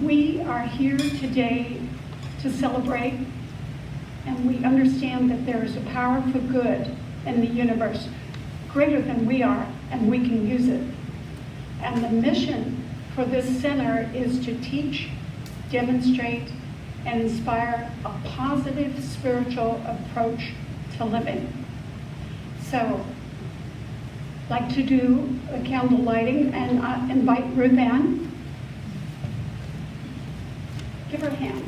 We are here today to celebrate, and we understand that there is a power for good in the universe, greater than we are, and we can use it. And the mission for this center is to teach, demonstrate, and inspire a positive spiritual approach to living. So, I'd like to do a candle lighting, and I invite Ruth Ann. Give her a hand.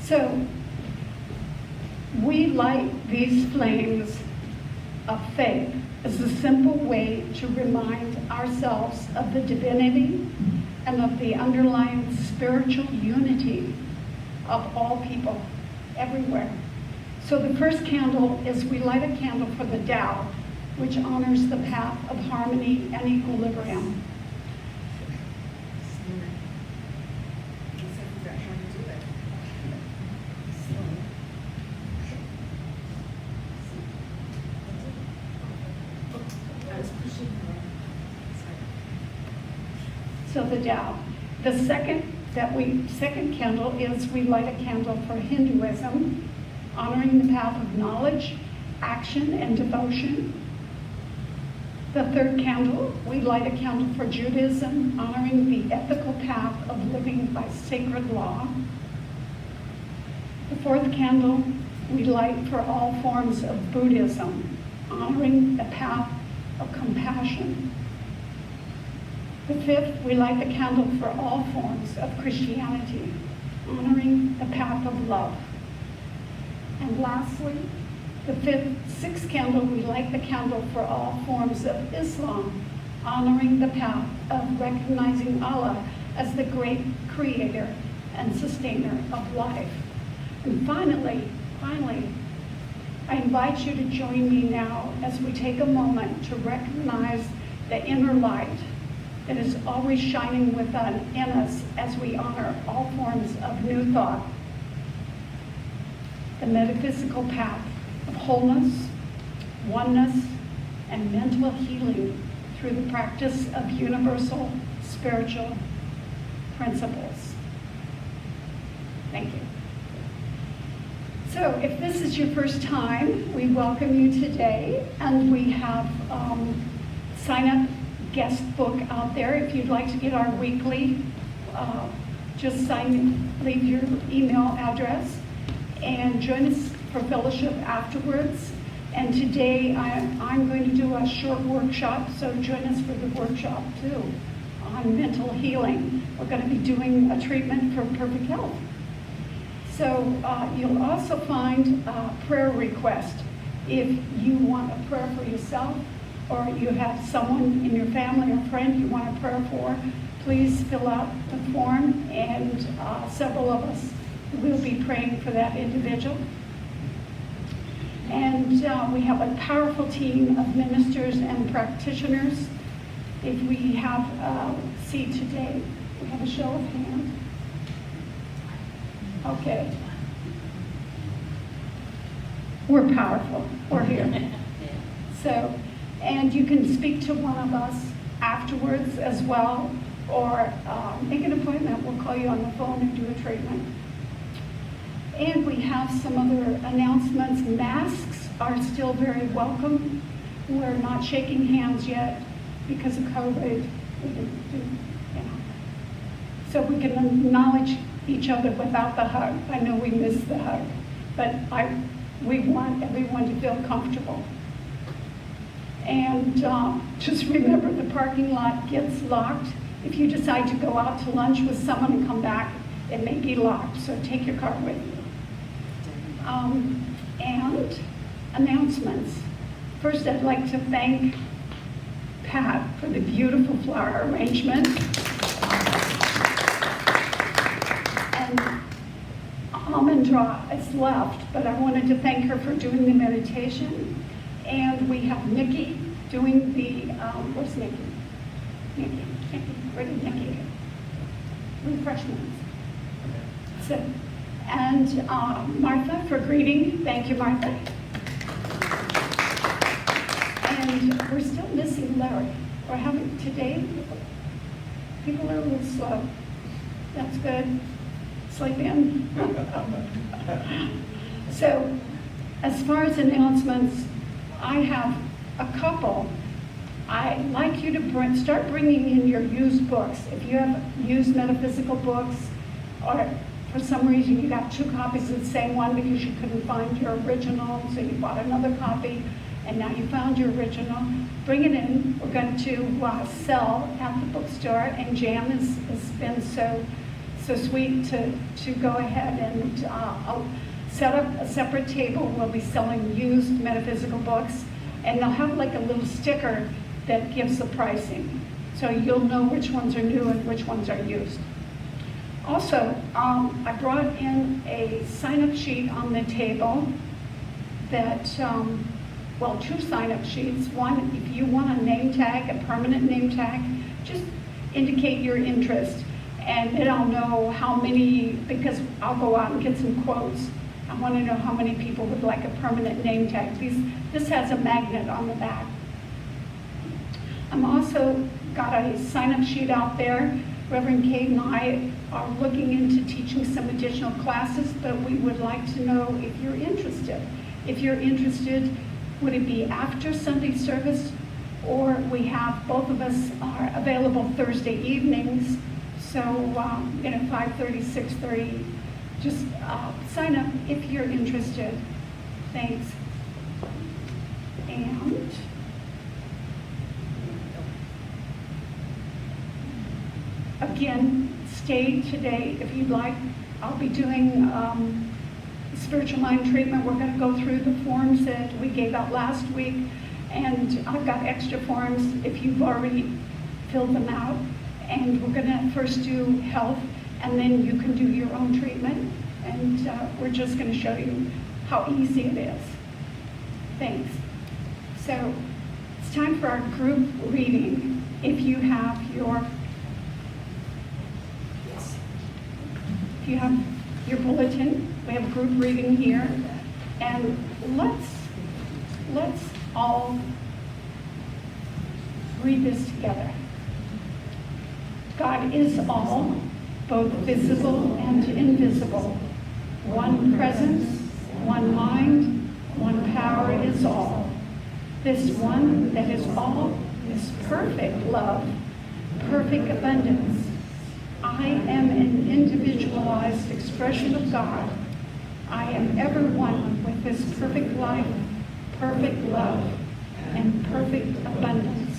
So, we light these flames of faith as a simple way to remind ourselves of the divinity and of the underlying spiritual unity of all people everywhere. So the first candle is we light a candle for the Tao, which honors the path of harmony and equilibrium. So the Tao. The second candle is we light a candle for Hinduism, honoring the path of knowledge, action, and devotion. The third candle, we light a candle for Judaism, honoring the ethical path of living by sacred law. The fourth candle, we light for all forms of Buddhism, honoring the path of compassion. The fifth, we light the candle for all forms of Christianity, honoring the path of love. And lastly, the sixth candle, we light the candle for all forms of Islam, honoring the path of recognizing Allah as the great creator and sustainer of life. And finally, I invite you to join me now as we take a moment to recognize the inner light that is always shining within us as we honor all forms of new thought. The metaphysical path of wholeness, oneness, and mental healing through the practice of universal spiritual principles. Thank you. So if this is your first time, we welcome you today, and we have sign-up guest book out there. If you'd like to get our weekly, just leave your email address and join us for fellowship afterwards. And today I'm going to do a short workshop, so join us for the workshop too on mental healing. We're going to be doing a treatment for perfect health. So you'll also find a prayer request. If you want a prayer for yourself, or you have someone in your family or friend you want a prayer for, please fill out the form, and several of us will be praying for that individual. And we have a powerful team of ministers and practitioners. If we have see today, we have a show of hands. Okay. We're powerful. We're here. So, and you can speak to one of us afterwards as well, or make an appointment. We'll call you on the phone and do a treatment. And we have some other announcements. Masks are still very welcome. We're not shaking hands yet because of COVID. We didn't do, so we can acknowledge each other without the hug. I know we miss the hug, but we want everyone to feel comfortable. And just remember, the parking lot gets locked. If you decide to go out to lunch with someone and come back, it may be locked, so take your car with you. And announcements. First, I'd like to thank Pat for the beautiful flower arrangement. And Amandra is left, but I wanted to thank her for doing the meditation. And we have Nikki doing the, where's Nikki? Nikki, where did Nikki go? Refreshments. So, and Martha for greeting. Thank you, Martha. And And we're still missing Larry. We're having, today, people are a little slow. That's good. Sleep in. So, as far as announcements, I have a couple. I'd like you to start bringing in your used books. If you have used metaphysical books, or for some reason you got 2 copies of the same one because you couldn't find your original, so you bought another copy, and now you found your original, bring it in. We're going to sell at the bookstore, and Jan has been so sweet to go ahead and I'll set up a separate table. We'll be selling used metaphysical books, and they'll have like a little sticker that gives the pricing. So you'll know which ones are new and which ones are used. Also, I brought in a sign-up sheet on the table that, well, 2 sign-up sheets. One, if you want a name tag, a permanent name tag, just indicate your interest. And then I'll know how many, because I'll go out and get some quotes. I want to know how many people would like a permanent name tag. This has a magnet on the back. I'm also got a sign-up sheet out there. Reverend Kate and I are looking into teaching some additional classes, but we would like to know if you're interested. If you're interested, would it be after Sunday service, or we have, both of us are available Thursday evenings, so 5:30, 6:30, just sign up if you're interested. Thanks. And again, stay today if you'd like. I'll be doing spiritual mind treatment. We're going to go through the forms that we gave out last week, and I've got extra forms if you've already filled them out. And we're going to first do health, and then you can do your own treatment. And we're just going to show you how easy it is. Thanks. So it's time for our group reading. If you have your bulletin, we have a group reading here, and let's all read this together. God is all, both visible and invisible. One presence, one mind, one power is all. This one that is all is perfect love, perfect abundance. I am an individualized expression of God. I am ever one with this perfect life, perfect love, and perfect abundance.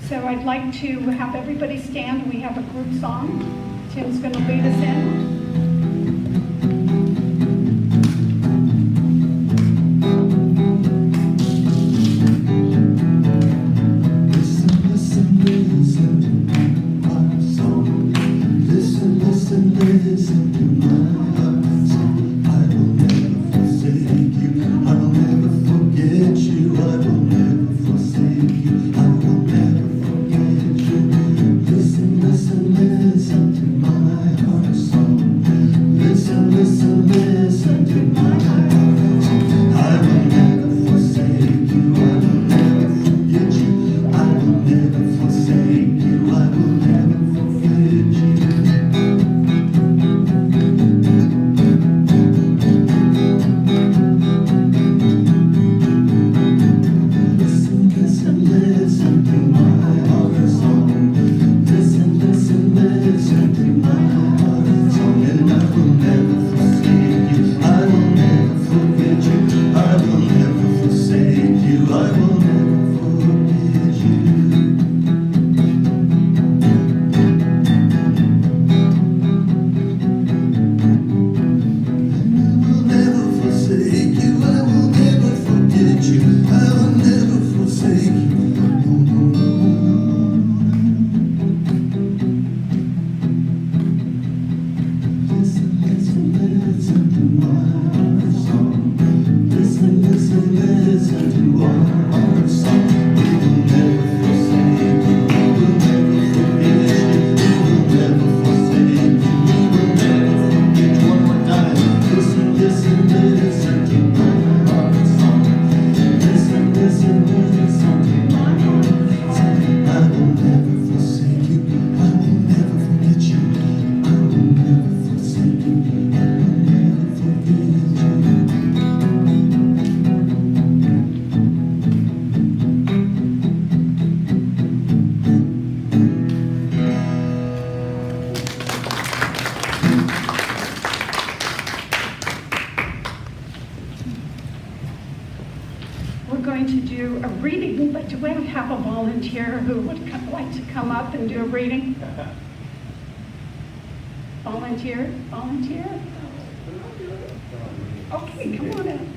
So I'd like to have everybody stand. We have a group song. Tim's going to lead us in. Listen to my do a reading, but do we have a volunteer who would like to come up and do a reading? Volunteer? Volunteer? Okay, come on in.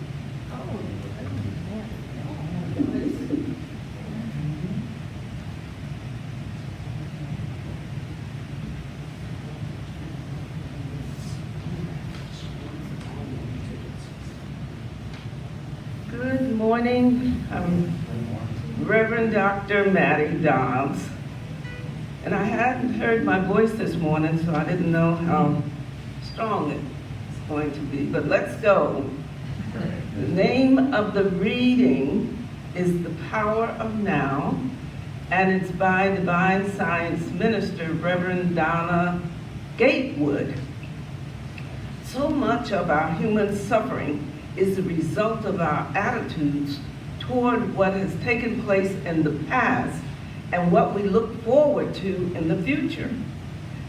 Good morning. I'm Reverend Dr. Maddie Dobbs, and I hadn't heard my voice this morning, so I didn't know how strong it's going to be, but let's go. The name of the reading is The Power of Now, and it's by Divine Science Minister Reverend Donna Gatewood. So much of our human suffering is the result of our attitudes toward what has taken place in the past and what we look forward to in the future.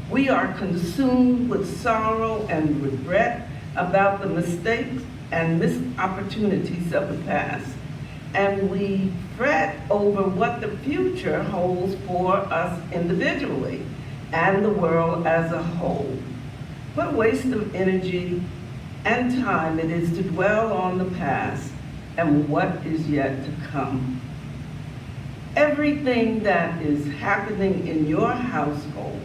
We are consumed with sorrow and regret about the mistakes and missed opportunities of the past, and we fret over what the future holds for us individually and the world as a whole. What a waste of energy and time it is to dwell on the past and what is yet to come. Everything that is happening in your household,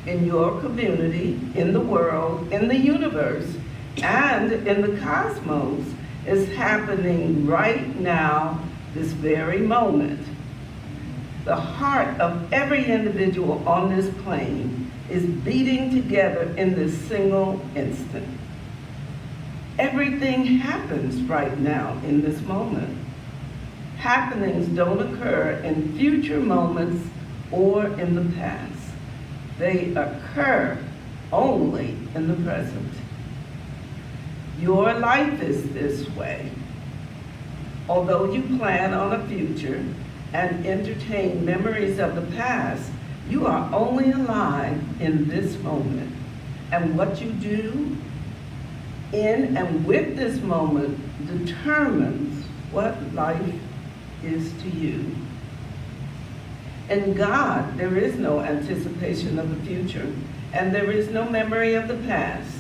in your community, in the world, in the universe, and in the cosmos is happening right now, this very moment. The heart of every individual on this plane is beating together in this single instant. Everything happens right now in this moment. Happenings don't occur in future moments or in the past. They occur only in the present. Your life is this way. Although you plan on a future and entertain memories of the past, you are only alive in this moment. And what you do in and with this moment determines what life is to you. In God, there is no anticipation of the future, and there is no memory of the past.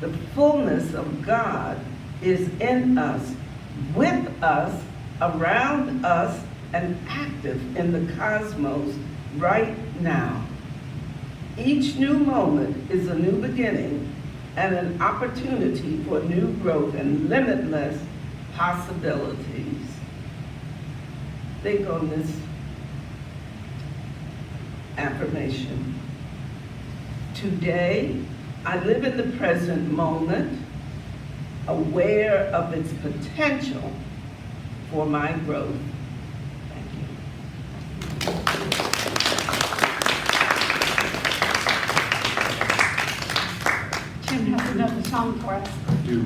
The fullness of God is in us, with us, around us, and active in the cosmos right now. Each new moment is a new beginning and an opportunity for new growth and limitless possibilities. Think on this affirmation. Today, I live in the present moment, aware of its potential for my growth. Thank you. Tim has another song for us. I do.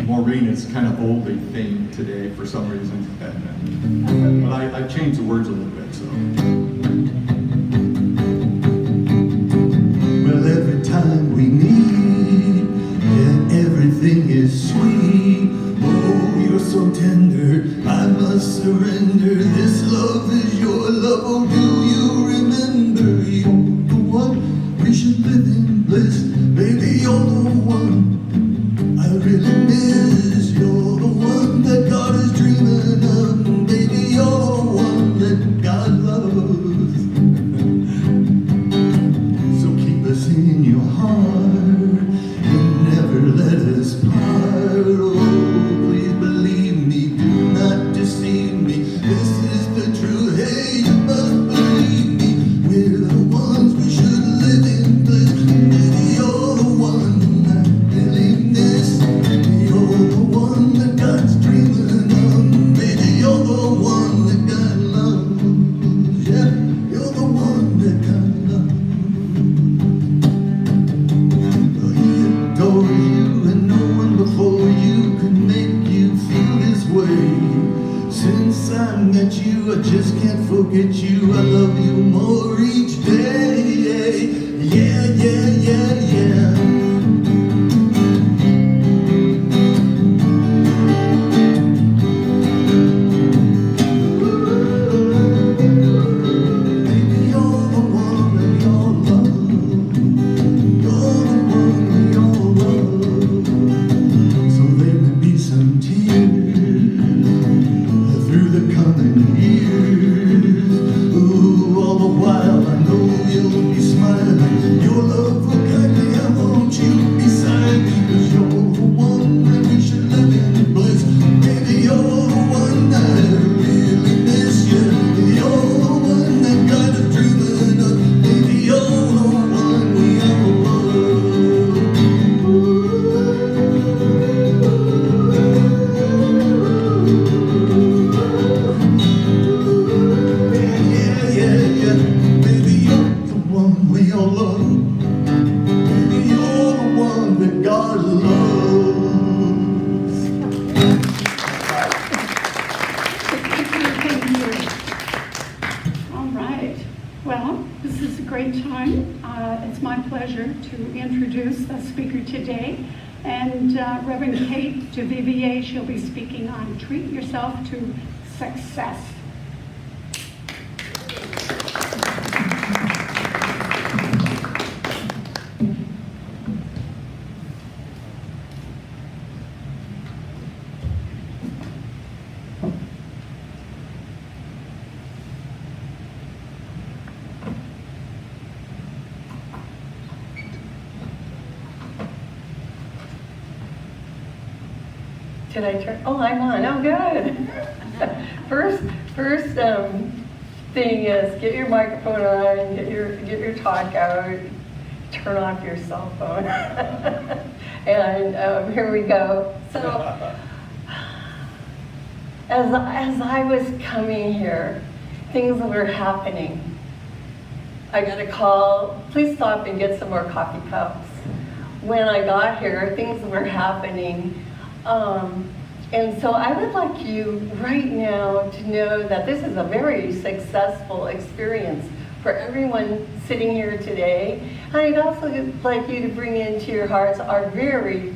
Maureen is kind of oldie themed today for some reason. But I've changed the words a little bit, so. Well, every time we meet, and everything is sweet. Oh, you're so tender, I must surrender. This love is your love, oh, do you remember? You're the one we should live in bliss. Baby, you're the one I really miss. You're the one that God is dreaming of. Baby, you're the one that God loves. So keep us in your heart and never let us part. Oh, please believe me, do not deceive me. This is the truth. Hey, you must believe me. We're the ones we should live in bliss. Baby, you're the one I really miss. You're the one that God's dreaming of. Baby, you're the one that God loves. Yeah, you're the one that God loves. Well, he adores you, and no one before you could make you feel this way. Since I met you, I just can't forget you. I love you more each day. Yeah, yeah, yeah, yeah. great time. It's my pleasure to introduce the speaker today. And Reverend Kate DuVivier, she'll be speaking on Treat Yourself to Success. Did I turn? Oh, I'm on. Oh, good. First thing is get your microphone on, get your talk out, turn off your cell phone, and here we go. So, as I was coming here, things were happening. I got a call. Please stop and get some more coffee cups. When I got here, things were happening. And so I would like you right now to know that this is a very successful experience for everyone sitting here today. And I'd also like you to bring into your hearts our very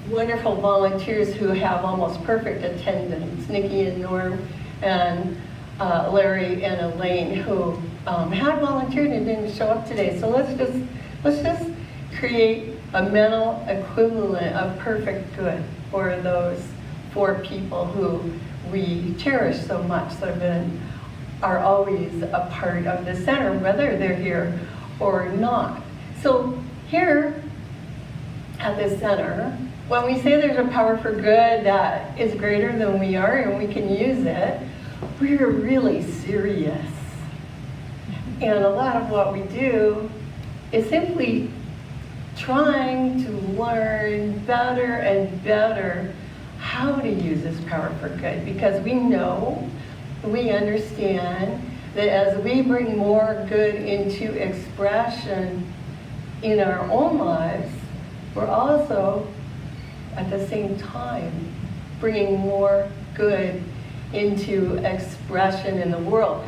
wonderful volunteers who have almost perfect attendance, Nikki and Norm and Larry and Elaine, who had volunteered and didn't show up today. So let's just create a mental equivalent of perfect good for those 4 people who we cherish so much, that are always a part of the center, whether they're here or not. So here at the center, when we say there's a power for good that is greater than we are and we can use it, we're really serious. And a lot of what we do is simply trying to learn better and better how to use this power for good, because we know, we understand that as we bring more good into expression in our own lives, we're also at the same time bringing more good into expression in the world.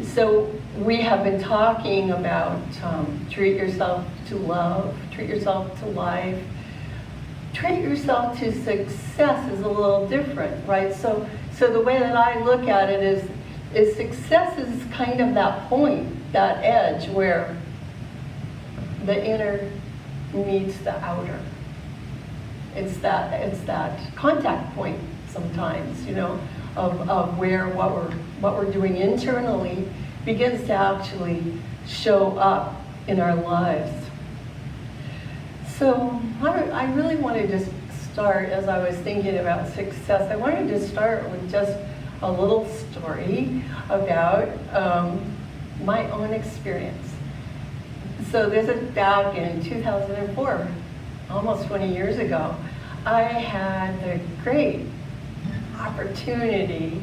So we have been talking about treat yourself to love, treat yourself to life. Treat yourself to success is a little different, right? So the way that I look at it is success is kind of that point, that edge where the inner meets the outer. It's that contact point sometimes, you know, of where what we're doing internally begins to actually show up in our lives. So I really wanted to start, as I was thinking about success, I wanted to start with just a little story about my own experience. So this is back in 2004, almost 20 years ago. I had the great opportunity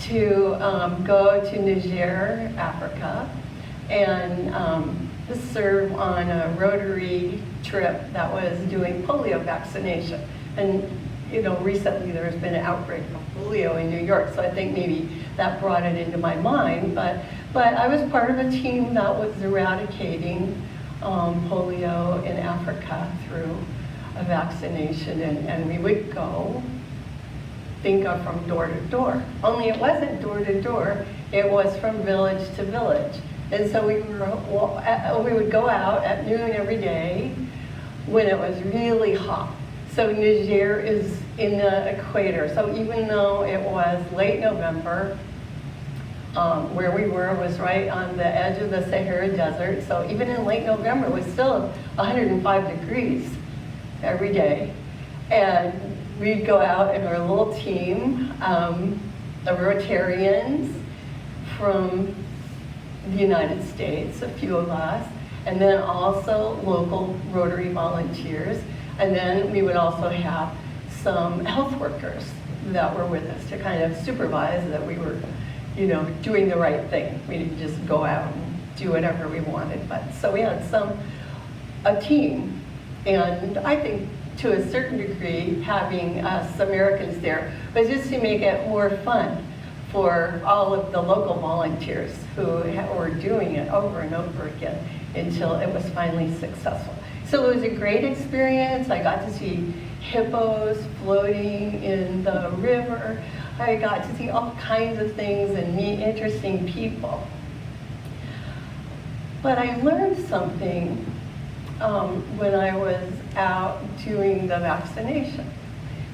to go to Niger, Africa, and serve on a Rotary trip that was doing polio vaccination. And you know, recently there's been an outbreak of polio in New York, so I think maybe that brought it into my mind. But I was part of a team that was eradicating polio in Africa through a vaccination, and we would go, think of from door to door. Only it wasn't door to door, it was from village to village. And so we would go out at noon every day when it was really hot. So Niger is in the equator. So even though it was late November, where we were was right on the edge of the Sahara Desert. So even in late November, it was still 105 degrees every day. And we'd go out in our little team, the Rotarians from the United States, a few of us, and then also local Rotary volunteers. And then we would also have some health workers that were with us to kind of supervise that we were, you know, doing the right thing. We didn't just go out and do whatever we wanted. But so we had a team, and I think to a certain degree having us Americans there was just to make it more fun for all of the local volunteers who were doing it over and over again until it was finally successful. So it was a great experience. I got to see hippos floating in the river. I got to see all kinds of things and meet interesting people. But I learned something when I was out doing the vaccination.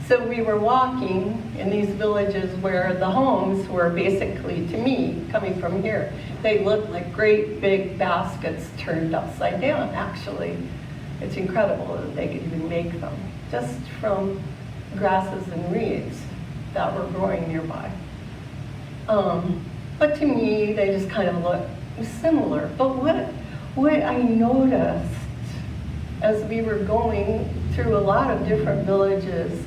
So we were walking in these villages where the homes were basically, to me, coming from here, they looked like great big baskets turned upside down, actually. It's incredible that they could even make them, just from grasses and reeds that were growing nearby. But to me, they just kind of look similar. But what I noticed as we were going through a lot of different villages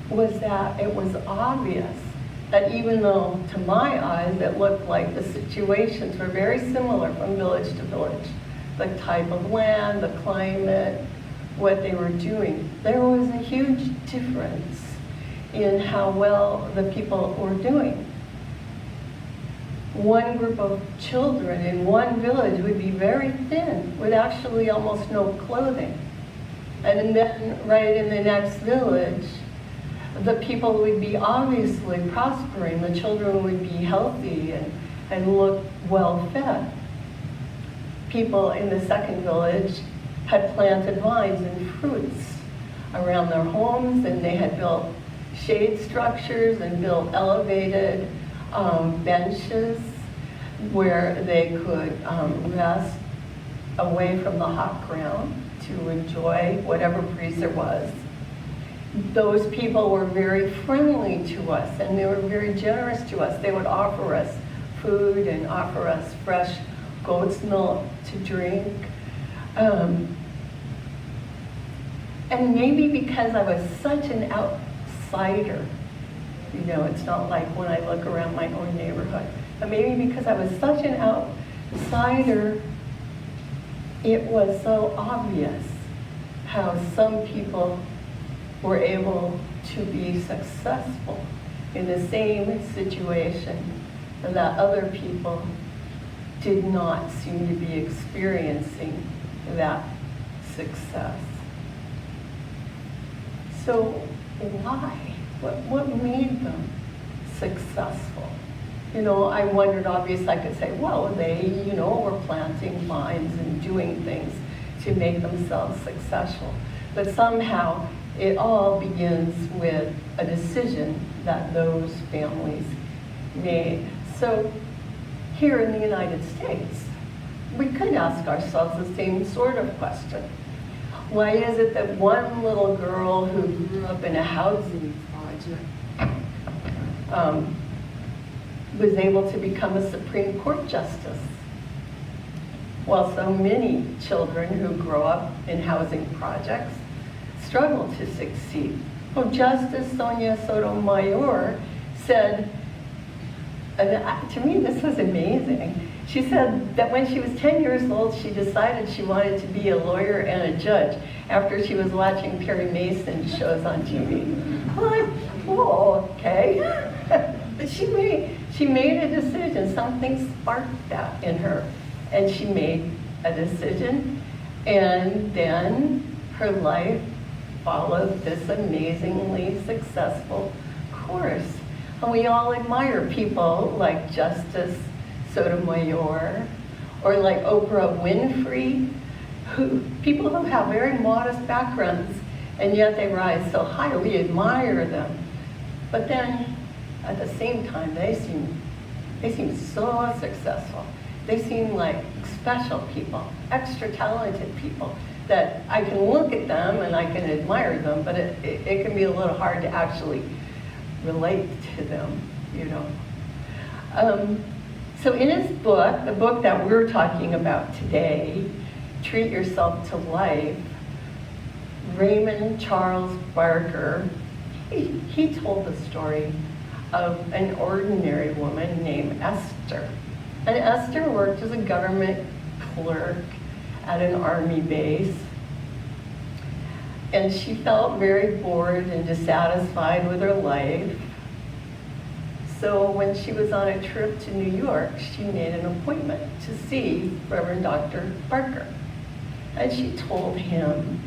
was that it was obvious that even though to my eyes it looked like the situations were very similar from village to village, the type of land, the climate, what they were doing, there was a huge difference in how well the people were doing. One group of children in one village would be very thin, with actually almost no clothing. And then right in the next village, the people would be obviously prospering. The children would be healthy and look well fed. People in the second village had planted vines and fruits around their homes, and they had built shade structures and built elevated benches where they could rest away from the hot ground to enjoy whatever breeze there was. Those people were very friendly to us, and they were very generous to us. They would offer us food and offer us fresh goat's milk to drink. And maybe because I was such an outsider, you know, it's not like when I look around my own neighborhood, but maybe because I was such an outsider, it was so obvious how some people were able to be successful in the same situation that other people did not seem to be experiencing that success. So why? What made them successful? You know, I wondered, obviously I could say, well, they, you know, were planting vines and doing things to make themselves successful. But somehow it all begins with a decision that those families made. So here in the United States, we could ask ourselves the same sort of question. Why is it that one little girl who grew up in a housing project was able to become a Supreme Court justice, while so many children who grow up in housing projects struggle to succeed? Well, Justice Sonia Sotomayor said, and to me this was amazing, she said that when she was 10 years old, she decided she wanted to be a lawyer and a judge after she was watching Perry Mason shows on TV. Like, oh, okay. But she made a decision. Something sparked that in her. And she made a decision. And then her life followed this amazingly successful course. And we all admire people like Justice Sotomayor or like Oprah Winfrey, people who have very modest backgrounds and yet they rise so high. We admire them. But then at the same time, they seem so successful. They seem like special people, extra talented people that I can look at them and I can admire them, but it can be a little hard to actually relate to them, you know. So in his book, the book that we're talking about today, Treat Yourself to Life, Raymond Charles Barker, he told the story of an ordinary woman named Esther. And Esther worked as a government clerk at an army base. And she felt very bored and dissatisfied with her life. So when she was on a trip to New York, she made an appointment to see Reverend Dr. Barker. And she told him,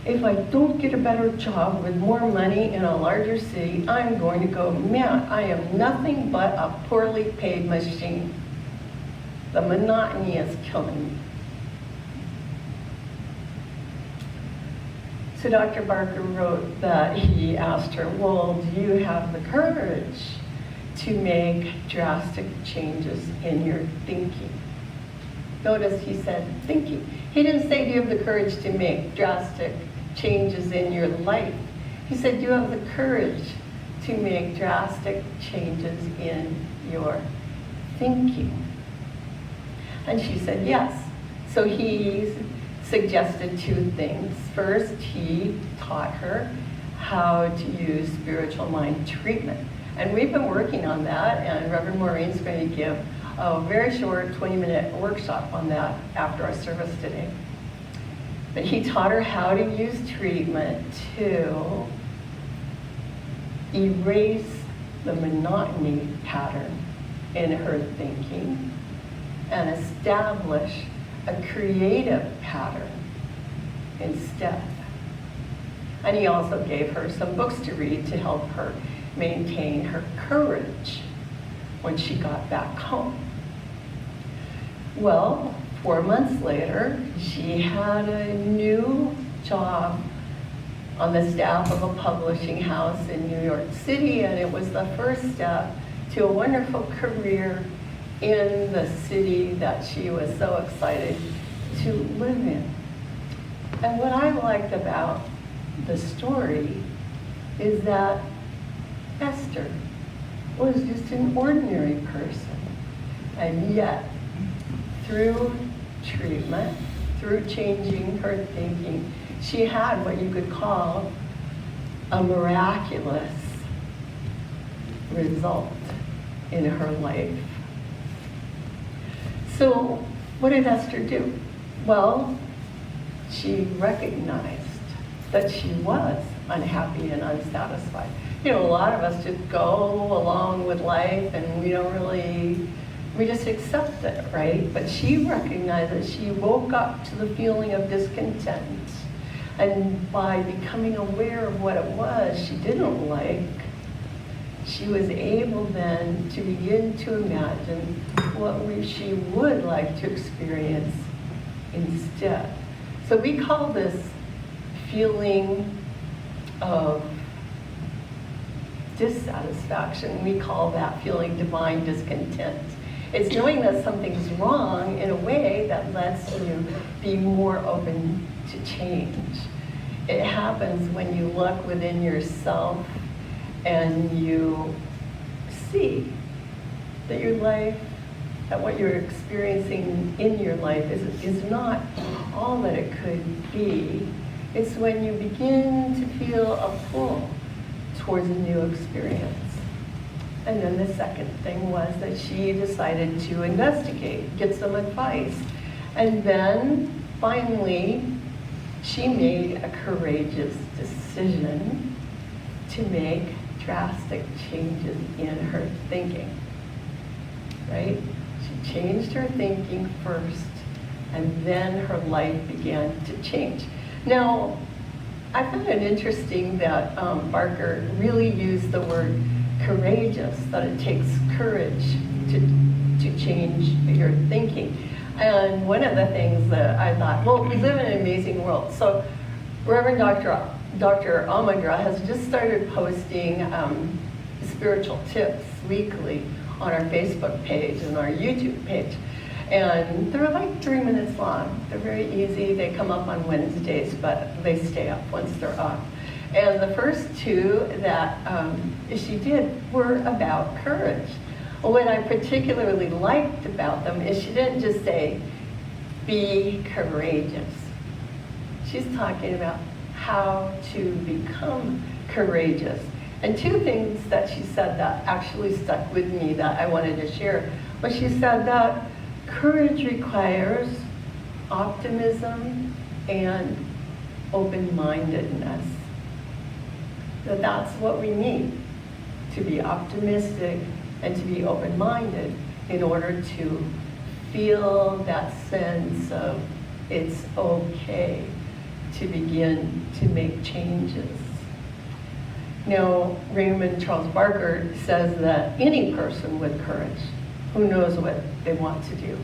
if I don't get a better job with more money in a larger city, I'm going to go mad. I am nothing but a poorly paid machine. The monotony is killing me. So Dr. Barker wrote that he asked her, well, do you have the courage to make drastic changes in your thinking? Notice he said thinking. He didn't say, do you have the courage to make drastic changes in your life? He said, do you have the courage to make drastic changes in your thinking? And she said, yes. So he suggested two things. First, he taught her how to use spiritual mind treatment. And we've been working on that, and Reverend Maureen's going to give a very short 20-minute workshop on that after our service today. But he taught her how to use treatment to erase the monotony pattern in her thinking and establish a creative pattern instead. And he also gave her some books to read to help her maintain her courage when she got back home. Well, 4 months later, she had a new job on the staff of a publishing house in New York City, and it was the first step to a wonderful career in the city that she was so excited to live in. And what I liked about the story is that Esther was just an ordinary person, and yet through treatment, through changing her thinking, she had what you could call a miraculous result in her life. So what did Esther do? Well, she recognized that she was unhappy and unsatisfied. You know, a lot of us just go along with life and we just accept it, right? But she recognized that she woke up to the feeling of discontent. And by becoming aware of what it was she didn't like, she was able then to begin to imagine what she would like to experience instead. So we call this feeling of dissatisfaction, we call that feeling divine discontent. It's knowing that something's wrong in a way that lets you be more open to change. It happens when you look within yourself and you see that your life, that what you're experiencing in your life is not all that it could be. It's when you begin to feel a pull towards a new experience. And then the second thing was that she decided to investigate, get some advice. And then finally, she made a courageous decision to make drastic changes in her thinking, right? She changed her thinking first, and then her life began to change. Now, I found it interesting that Barker really used the word courageous, that it takes courage to change your thinking. And one of the things that I thought, well, we live in an amazing world. So Reverend Dr. Almagra has just started posting spiritual tips weekly on our Facebook page and our YouTube page. And they're like 3 minutes long. They're very easy. They come up on Wednesdays, but they stay up once they're up. And the first two that she did were about courage. What I particularly liked about them is she didn't just say, be courageous. She's talking about how to become courageous. And two things that she said that actually stuck with me that I wanted to share was she said that courage requires optimism and open-mindedness. That's what we need to to be optimistic, and to be open-minded in order to feel that sense of it's okay to begin to make changes. Now, Raymond Charles Barker says that any person with courage, who knows what they want to do,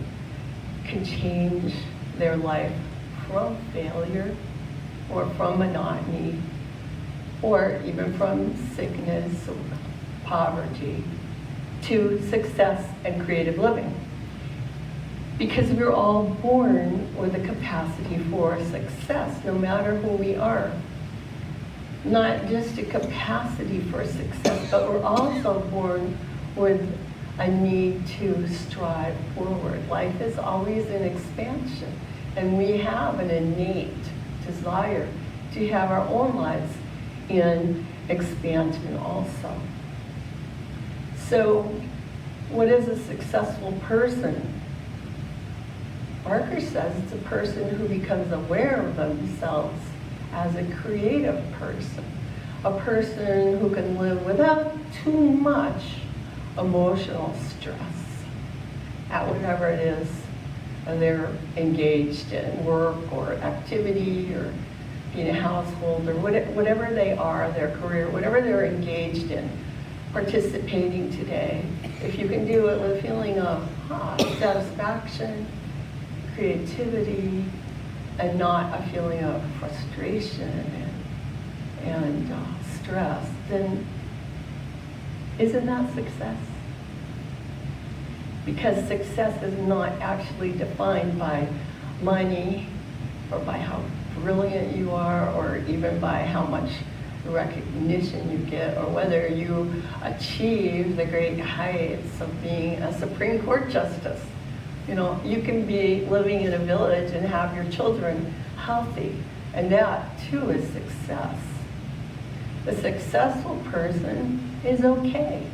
can change their life from failure or from monotony or even from sickness or poverty to success and creative living. Because we're all born with the capacity for success, no matter who we are. Not just a capacity for success, but we're also born with a need to strive forward. Life is always in expansion, and we have an innate desire to have our own lives in expansion also. So, what is a successful person? Barker says it's a person who becomes aware of themselves as a creative person, a person who can live without too much emotional stress at whatever it is they're engaged in, work or activity or being a household or whatever they are, their career, whatever they're engaged in, participating today. If you can do it with a feeling of satisfaction, creativity, and not a feeling of frustration and stress, then isn't that success? Because success is not actually defined by money or by how brilliant you are or even by how much recognition you get or whether you achieve the great heights of being a Supreme Court justice. You know, you can be living in a village and have your children healthy, and that too is success. The successful person is okay.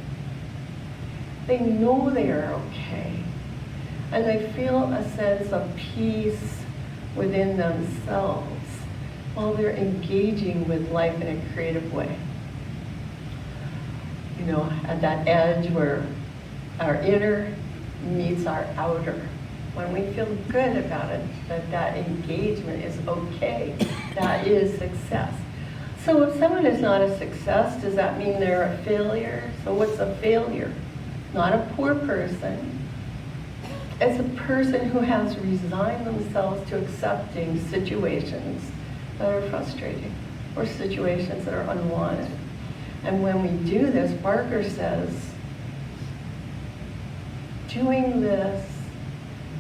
They know they are okay, and they feel a sense of peace within themselves while they're engaging with life in a creative way. You know, at that edge where our inner meets our outer. When we feel good about it, that engagement is okay, that is success. So if someone is not a success, does that mean they're a failure? So what's a failure? Not a poor person. It's a person who has resigned themselves to accepting situations that are frustrating or situations that are unwanted. And when we do this, Barker says, doing this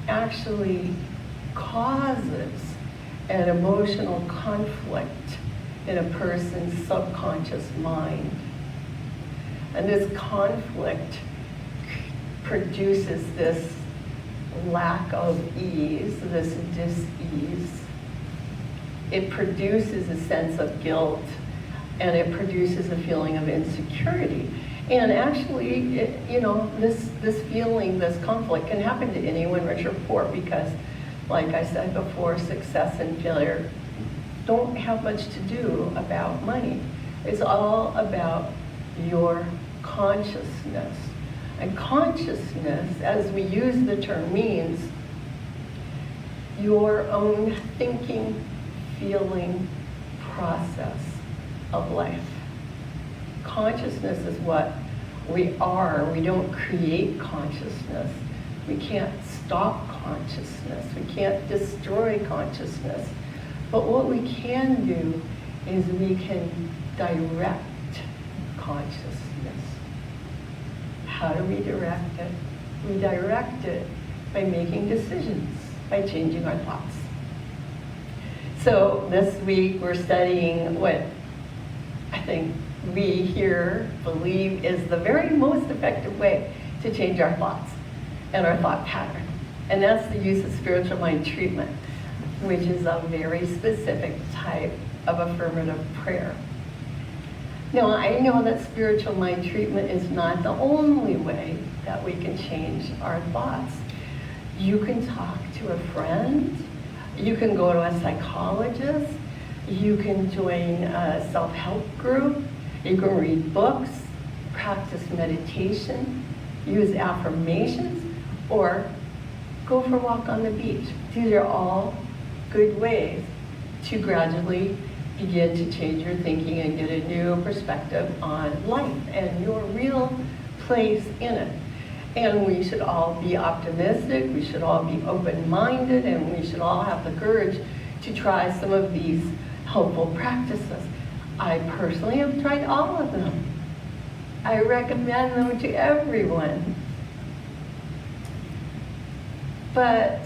actually causes an emotional conflict in a person's subconscious mind. And this conflict produces this lack of ease, this dis-ease. It produces a sense of guilt, and it produces a feeling of insecurity. And actually, this feeling, this conflict can happen to anyone, rich or poor, because, like I said before, success and failure don't have much to do about money. It's all about your consciousness. And consciousness, as we use the term, means your own thinking, feeling process of life. Consciousness is what we are. We don't create consciousness. We can't stop consciousness. We can't destroy consciousness. But what we can do is we can direct consciousness. How do we direct it? We direct it by making decisions, by changing our thoughts. So this week we're studying what I think we here believe is the very most effective way to change our thoughts and our thought pattern. And that's the use of spiritual mind treatment, which is a very specific type of affirmative prayer. Now, I know that spiritual mind treatment is not the only way that we can change our thoughts. You can talk to a friend, you can go to a psychologist, you can join a self-help group, you can read books, practice meditation, use affirmations, or go for a walk on the beach. These are all good ways to gradually begin to change your thinking and get a new perspective on life and your real place in it. And we should all be optimistic, we should all be open-minded, and we should all have the courage to try some of these helpful practices. I personally have tried all of them. I recommend them to everyone. But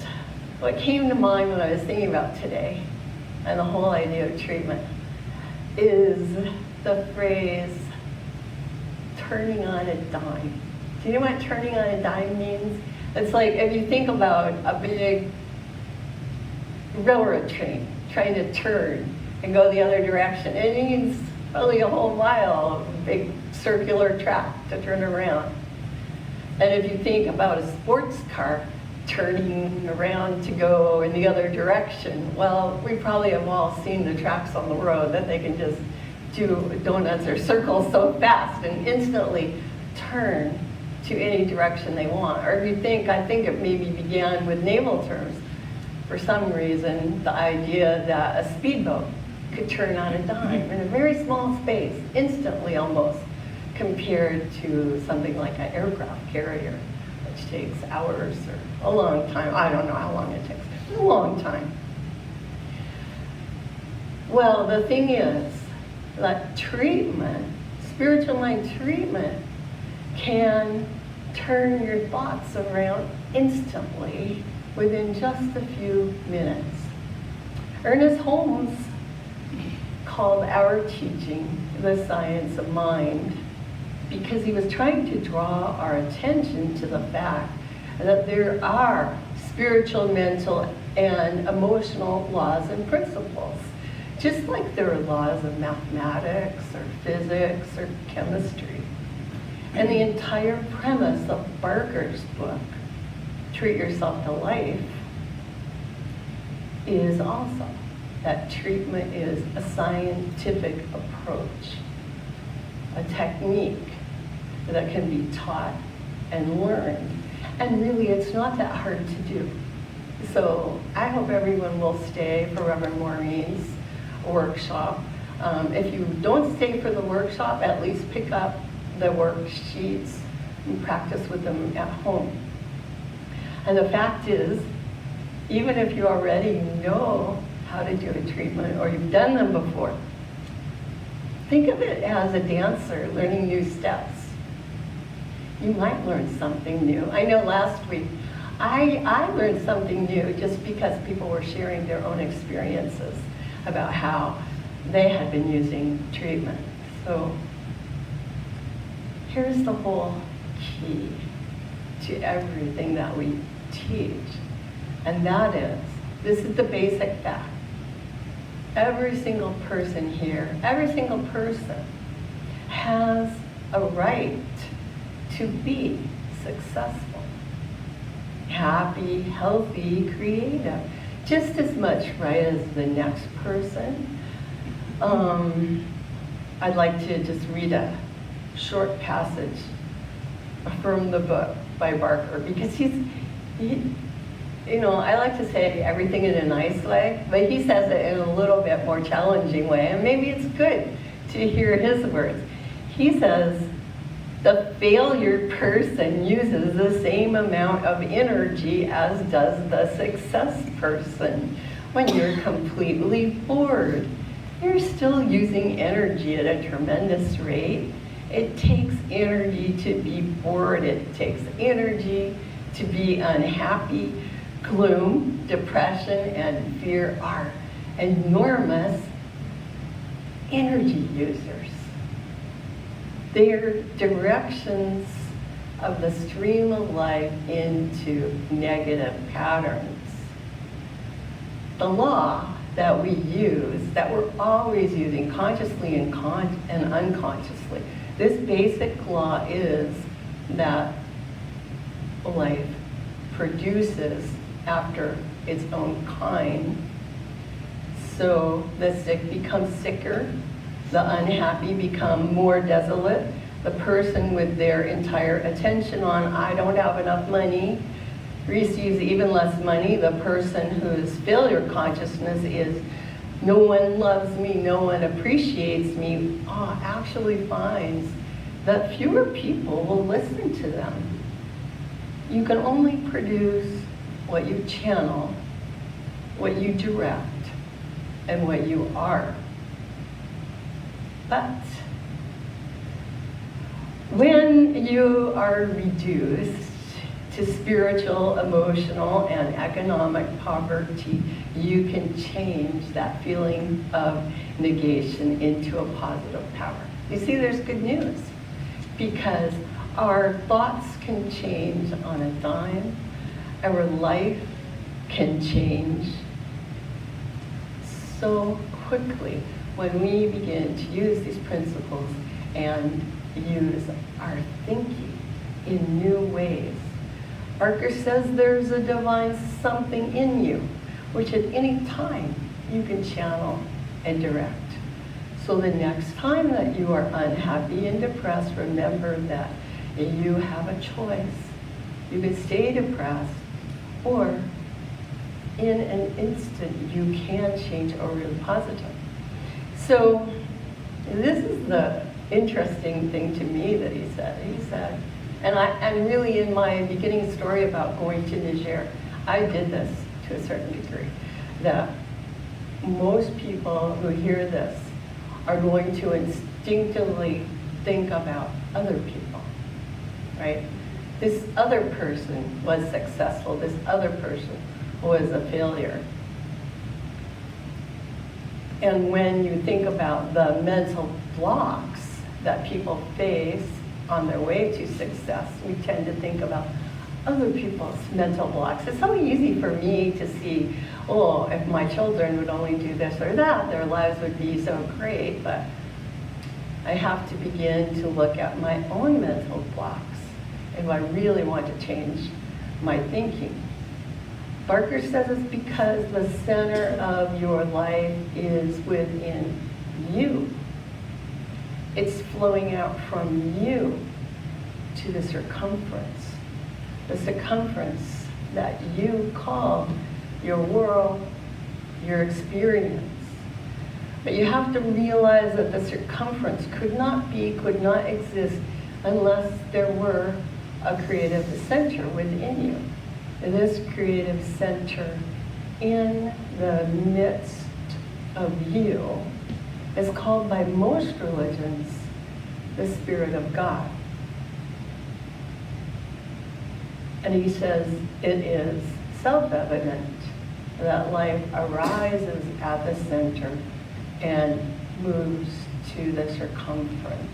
what came to mind when I was thinking about today and the whole idea of treatment is the phrase, turning on a dime. Do you know what turning on a dime means? It's like if you think about a big railroad train trying to turn and go the other direction. It needs probably a whole mile of a big circular track to turn around. And if you think about a sports car turning around to go in the other direction, well, we probably have all seen the tracks on the road that they can just do donuts or circles so fast and instantly turn to any direction they want. Or if you think, I think it maybe began with naval terms. For some reason, the idea that a speedboat could turn on a dime in a very small space, instantly almost, compared to something like an aircraft carrier, which takes hours or a long time. I don't know how long it takes, a long time. Well, the thing is that treatment, spiritual mind treatment, can turn your thoughts around instantly within just a few minutes. Ernest Holmes called our teaching the science of mind because he was trying to draw our attention to the fact that there are spiritual, mental, and emotional laws and principles, just like there are laws of mathematics or physics or chemistry. And the entire premise of Barker's book, Treat Yourself to Life, is also that treatment is a scientific approach, a technique that can be taught and learned. And really, it's not that hard to do. So I hope everyone will stay for Reverend Maureen's workshop. If you don't stay for the workshop, at least pick up the worksheets and practice with them at home. And the fact is, even if you already know how to do a treatment or you've done them before, think of it as a dancer learning new steps. You might learn something new. I know last week I learned something new just because people were sharing their own experiences about how they had been using treatment. So here's the whole key to everything that we teach, and that is, this is the basic fact. Every single person here, every single person has a right to be successful, happy, healthy, creative, just as much right as the next person. I'd like to just read a short passage from the book by Barker, because he, you know, I like to say everything in a nice way, but he says it in a little bit more challenging way, and maybe it's good to hear his words. He says, the failure person uses the same amount of energy as does the success person. When you're completely bored, you're still using energy at a tremendous rate. It takes energy to be bored. It takes energy to be unhappy. Gloom, depression, and fear are enormous energy users. They are directions of the stream of life into negative patterns. The law that we use, that we're always using consciously and unconsciously, this basic law is that life produces after its own kind. So the sick become sicker, the unhappy become more desolate, The person with their entire attention on, I don't have enough money, receives even less money. The person whose failure consciousness is, no one loves me, no one appreciates me, actually finds that fewer people will listen to them. You can only produce what you channel, what you direct, and what you are. But when you are reduced to spiritual, emotional, and economic poverty, you can change that feeling of negation into a positive power. You see, there's good news, because our thoughts can change on a dime. Our life can change so quickly when we begin to use these principles and use our thinking in new ways. Barker says there's a divine something in you, which at any time you can channel and direct. So the next time that you are unhappy and depressed, remember that you have a choice. You can stay depressed, or in an instant you can change over to the positive. So this is the interesting thing to me that he said. He said, and really in my beginning story about going to Niger, I did this to a certain degree, that most people who hear this are going to instinctively think about other people, right? This other person was successful, this other person was a failure. And when you think about the mental blocks that people face on their way to success, we tend to think about other people's mental blocks. It's so easy for me to see, oh, if my children would only do this or that, their lives would be so great, but I have to begin to look at my own mental blocks if I really want to change my thinking. Barker says it's because the center of your life is within you. It's flowing out from you to the circumference that you call your world, your experience. But you have to realize that the circumference could not exist unless there were a creative center within you. And this creative center in the midst of you is called by most religions the Spirit of God. And he says it is self-evident that life arises at the center and moves to the circumference.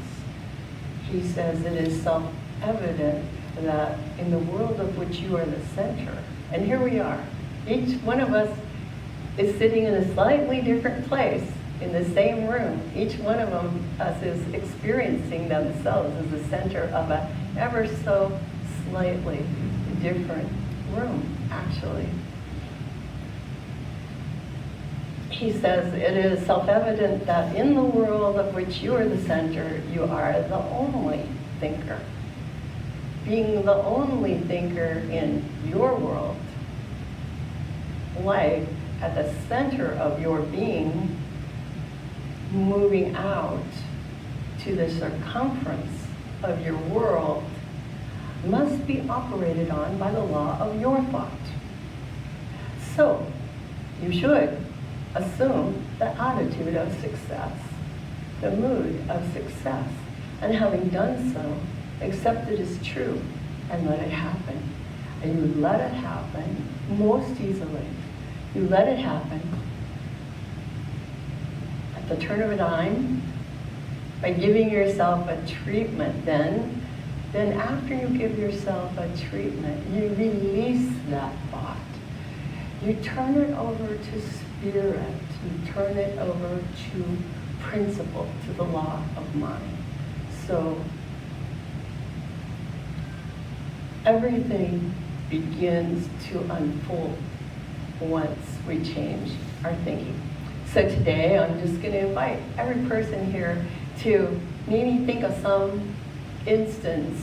He says it is self-evident that in the world of which you are the center, and here we are, each one of us is sitting in a slightly different place in the same room. Each one of us is experiencing themselves as the center of a ever so slightly different room, actually. He says it is self-evident that in the world of which you are the center, you are the only thinker. Being the only thinker in your world, life at the center of your being, moving out to the circumference of your world, must be operated on by the law of your thought. So, you should assume the attitude of success, the mood of success, and having done so, accept it as true and let it happen. And you let it happen most easily. You let it happen at the turn of a dime by giving yourself a treatment. Then after you give yourself a treatment, you release that thought. You turn it over to spirit. You turn it over to principle, to the law of mind. So everything begins to unfold once we change our thinking. So today I'm just going to invite every person here to maybe think of some instance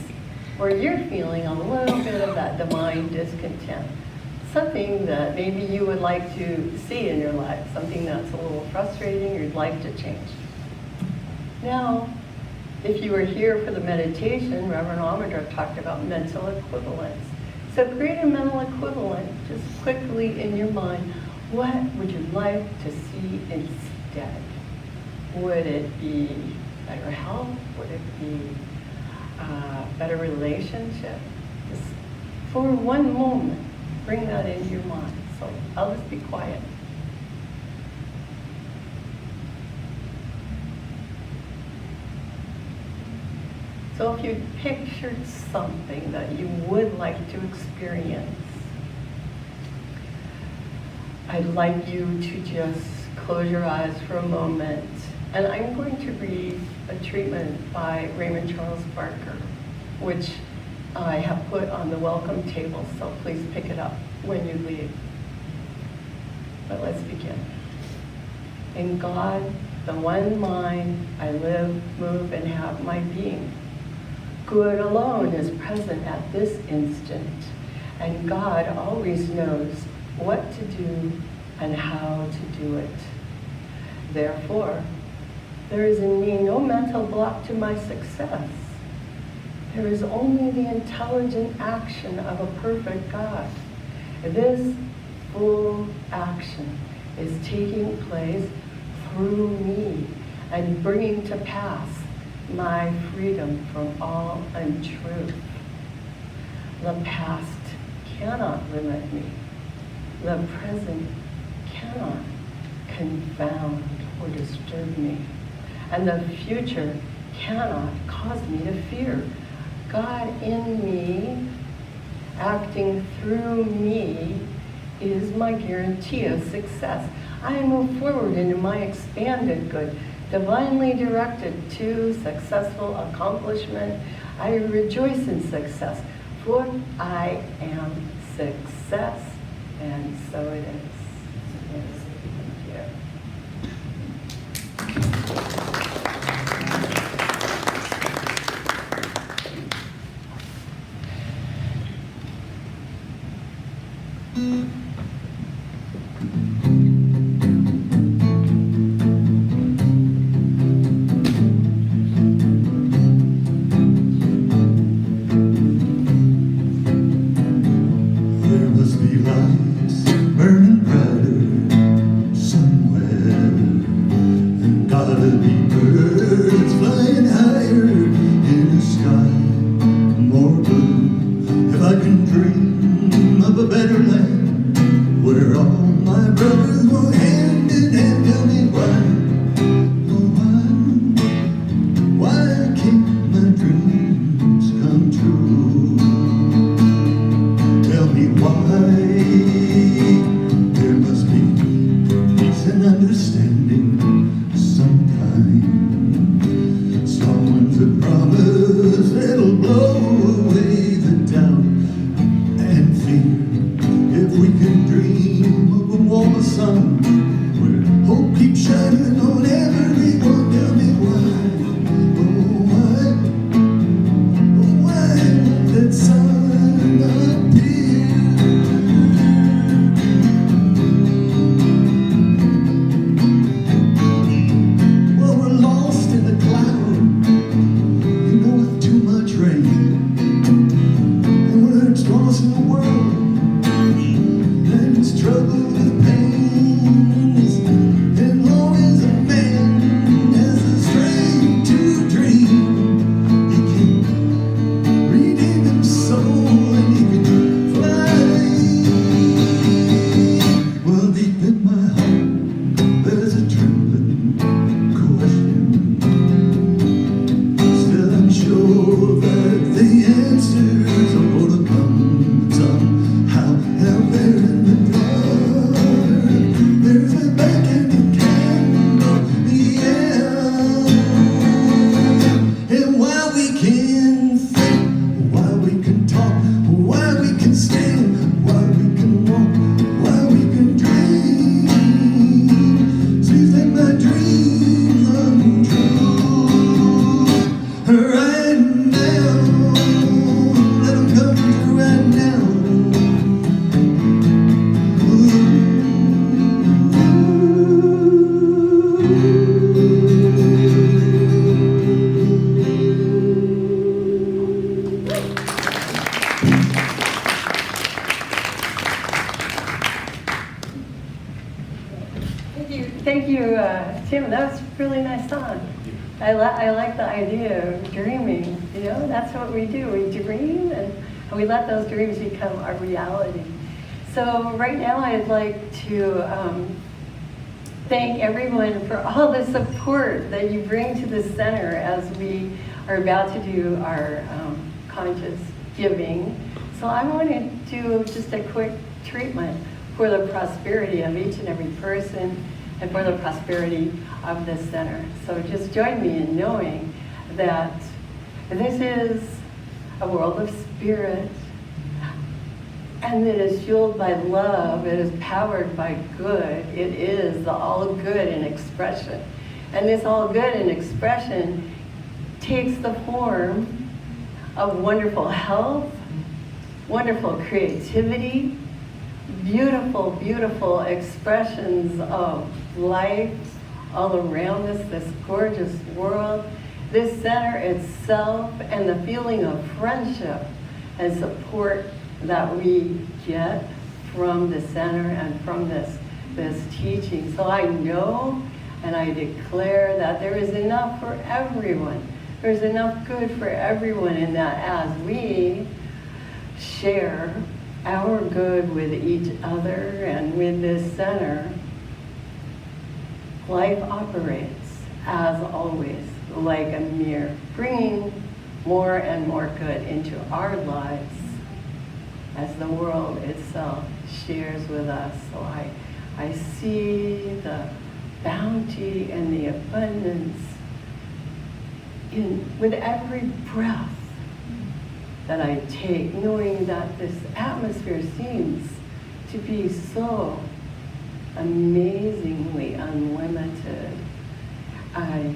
where you're feeling a little bit of that divine discontent. Something that maybe you would like to see in your life, something that's a little frustrating you'd like to change. Now, if you were here for the meditation, Reverend Almondra talked about mental equivalence. So create a mental equivalent just quickly in your mind. What would you like to see instead? Would it be better health? Would it be a better relationship? Just for one moment, bring that into your mind. So I'll just be quiet. So if you pictured something that you would like to experience, I'd like you to just close your eyes for a moment. And I'm going to read a treatment by Raymond Charles Barker, which I have put on the welcome table, so please pick it up when you leave. But let's begin. In God, the one mind, I live, move, and have my being. Good alone is present at this instant, and God always knows what to do and how to do it. Therefore, there is in me no mental block to my success. There is only the intelligent action of a perfect God. This full action is taking place through me and bringing to pass my freedom from all untruth. The past cannot limit me. The present cannot confound or disturb me. And the future cannot cause me to fear. God in me, acting through me, is my guarantee of success. I move forward into my expanded good, divinely directed to successful accomplishment. I rejoice in success, for I am success, and so it is. Yes, thank you. There must be lights burning brighter somewhere, and gotta be birds flying higher in the sky, more blue. If I can dream of a better land where all my brothers go hand in hand, tell me why, oh why can't my dreams come true? Tell me why. There must be peace and understanding sometime. Someone's a promise that'll blow away the doubt Tim, that was a really nice song. I like the idea of dreaming. You know, that's what we do. We dream and we let those dreams become our reality. So right now I'd like to thank everyone for all the support that you bring to the center as we are about to do our conscious giving. So I want to do just a quick treatment for the prosperity of each and every person and for the prosperity of the center. So just join me in knowing that this is a world of spirit, and it is fueled by love, it is powered by good, it is the all good in expression. And this all good in expression takes the form of wonderful health, wonderful creativity, beautiful, beautiful expressions of life all around us, this gorgeous world, this center itself, and the feeling of friendship and support that we get from the center and from this teaching. So I know and I declare that there is enough for everyone. There's enough good for everyone in that as we share our good with each other and with this center, life operates as always like a mirror, bringing more and more good into our lives as the world itself shares with us. So I see the bounty and the abundance with every breath that I take, knowing that this atmosphere seems to be so amazingly unlimited. I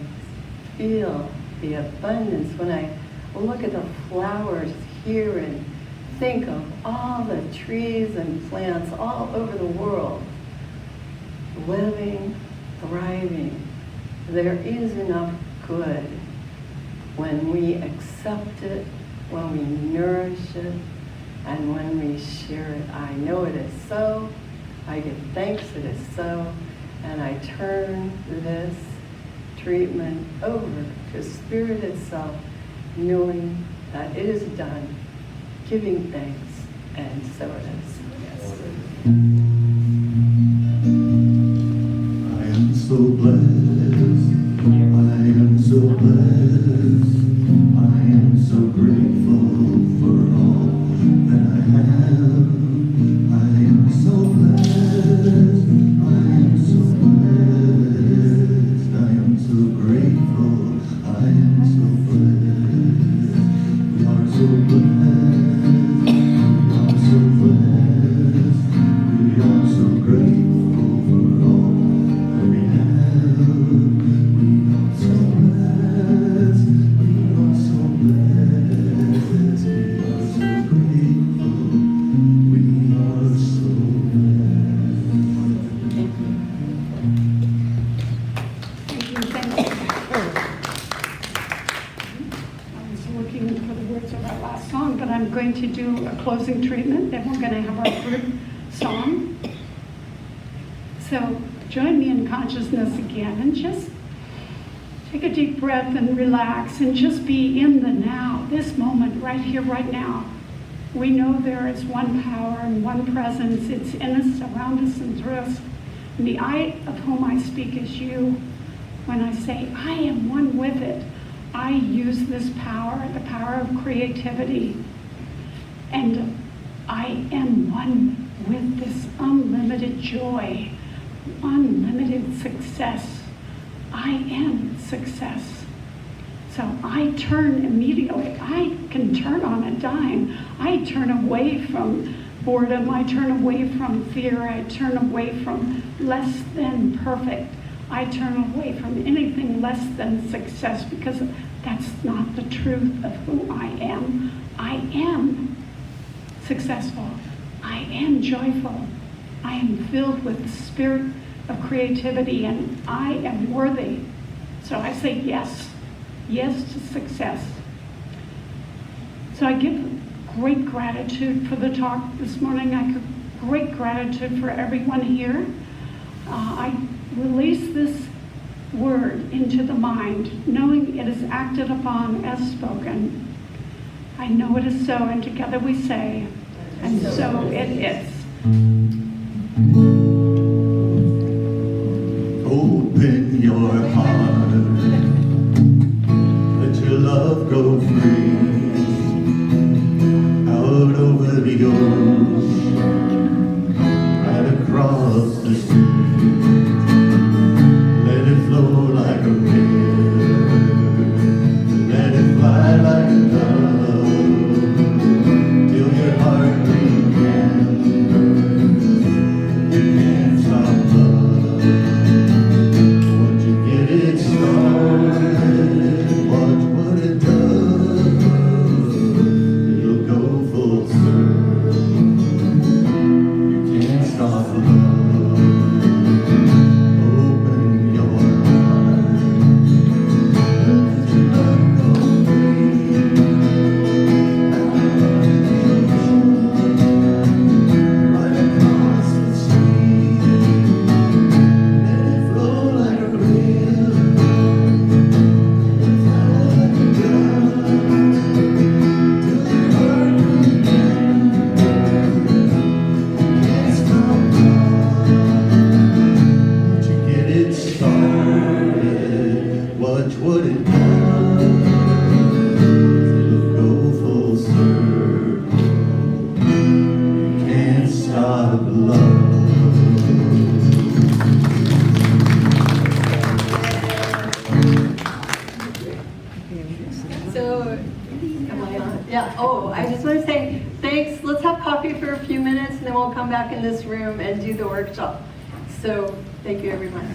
feel the abundance when I look at the flowers here and think of all the trees and plants all over the world, living, thriving. There is enough good when we accept it, when we nourish it, and when we share it. I know it is so. I give thanks it is so. And I turn this treatment over to Spirit itself, knowing that it is done, giving thanks, and so it is. Yes. I am so blessed. I am so blessed. I am so grateful for all that I have. I am so blessed. I am so blessed. I am so grateful. I am so blessed. We are so blessed. We are so blessed. We are so grateful for all that we have. We are so blessed. We are so blessed. We are so grateful. We are so blessed. Thank you. I was looking for the words of our last song, but I'm going to do a closing treatment, then we're going to have our group song. So join me in consciousness again and just take a deep breath and relax and just be in the now, this moment, right here, right now. We know there is one power and one presence. It's in us, around us, and through us. And the I of whom I speak is you. When I say I am one with it, I use this power, the power of creativity. And I am one with this unlimited joy, unlimited success. I am success. So I turn immediately. I can turn on a dime. I turn away from boredom. I turn away from fear. I turn away from less than perfect. I turn away from anything less than success, because that's not the truth of who I am. I am successful. I am joyful. I am filled with the spirit of creativity, and I am worthy. So I say yes. Yes to success. So I give great gratitude for the talk this morning. I give great gratitude for everyone here. I release this word into the mind, knowing it is acted upon as spoken. I know it is so, and together we say, and so it is. Open your heart, let your love go free, out over the ocean, right across the sea. Let it flow like a river, let it fly like a dove, till your heart remembers you can't stop love. Once you get it started, watch what it does. It'll go full circle. You can't stop love. Open your heart, let your love go free. Right across the sea, let it flow like a river, let it fly like a dove, till your heart remembers you can't stop love. Once you get it started, watch what it does. It'll go full circle. You can't stop love. So, am I on? Yeah, oh, I just want to say thanks. Let's have coffee for a few minutes and then we'll come back in this room and do the workshop. So, thank you everyone.